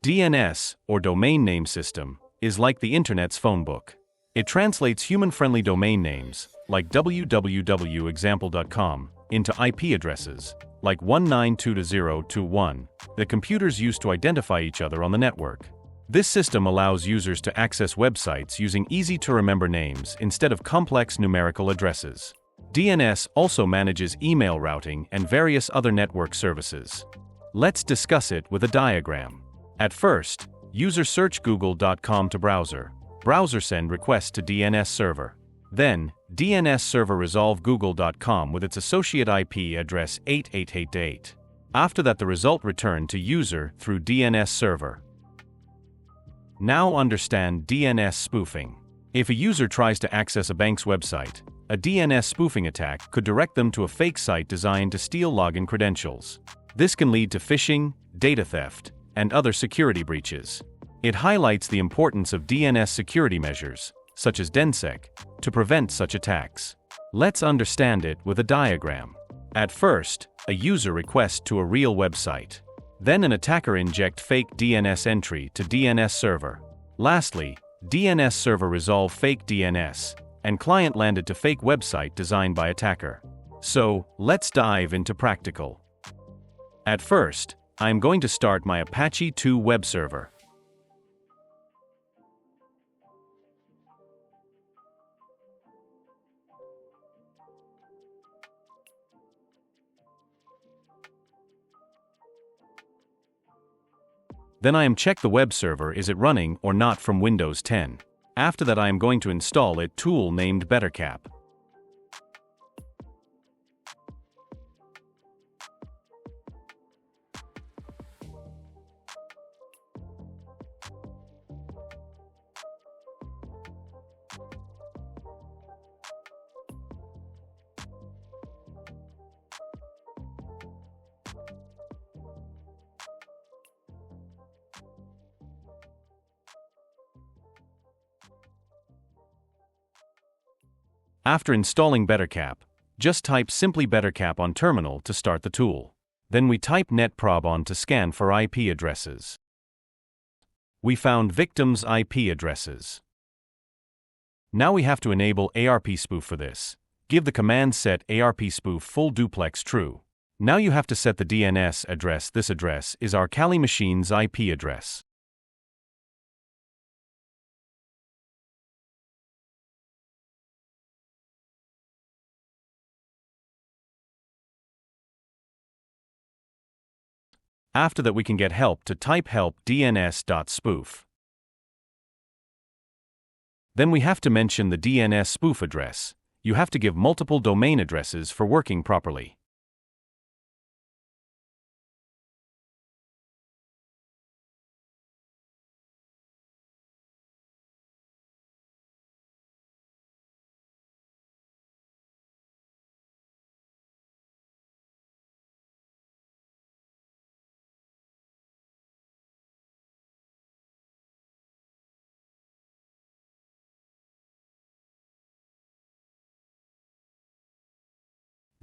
DNS, or Domain Name System, is like the Internet's phone book. It translates human-friendly domain names, like www.example.com, into IP addresses, like 192.0.21, that computers use to identify each other on the network. This system allows users to access websites using easy-to-remember names instead of complex numerical addresses. DNS also manages email routing and various other network services. Let's discuss it with a diagram. At first, user search google.com to browser. Browser send request to DNS server. Then, DNS server resolve google.com with its associate IP address 8888. After that, the result returned to user through DNS server. Now understand DNS spoofing. If a user tries to access a bank's website, a DNS spoofing attack could direct them to a fake site designed to steal login credentials. This can lead to phishing, data theft, and other security breaches. It highlights the importance of DNS security measures, such as DNSSEC, to prevent such attacks. Let's understand it with a diagram. At first, a user requests to a real website. Then an attacker inject fake DNS entry to DNS server. Lastly, DNS server resolve fake DNS, and client landed to fake website designed by attacker. So, let's dive into practical. At first, I'm going to start my Apache 2 web server. Then I am check the web server is it running or not from Windows 10. After that I am going to install a tool named ettercap. After installing ettercap, just type simply ettercap on terminal to start the tool. Then we type netprob on to scan for IP addresses. We found victims' IP addresses. Now we have to enable ARP spoof for this. Give the command set ARP spoof full duplex true. Now you have to set the DNS address. This address is our Kali machine's IP address. After that we can get help to type help dns.spoof. Then we have to mention the DNS spoof address. You have to give multiple domain addresses for working properly.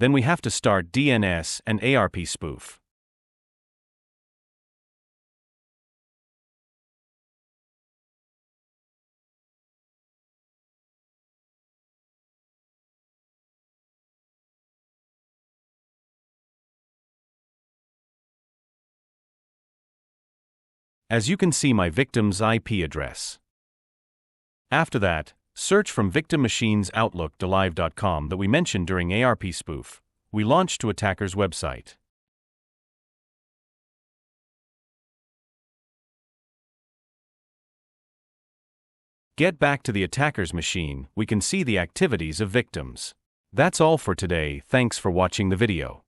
Then we have to start DNS and ARP spoof. As you can see my victim's IP address. After that, search from victim machine's outlook.live.com that we mentioned during ARP spoof. We launched to attacker's website. Get back to the attacker's machine, we can see the activities of victims. That's all for today, thanks for watching the video.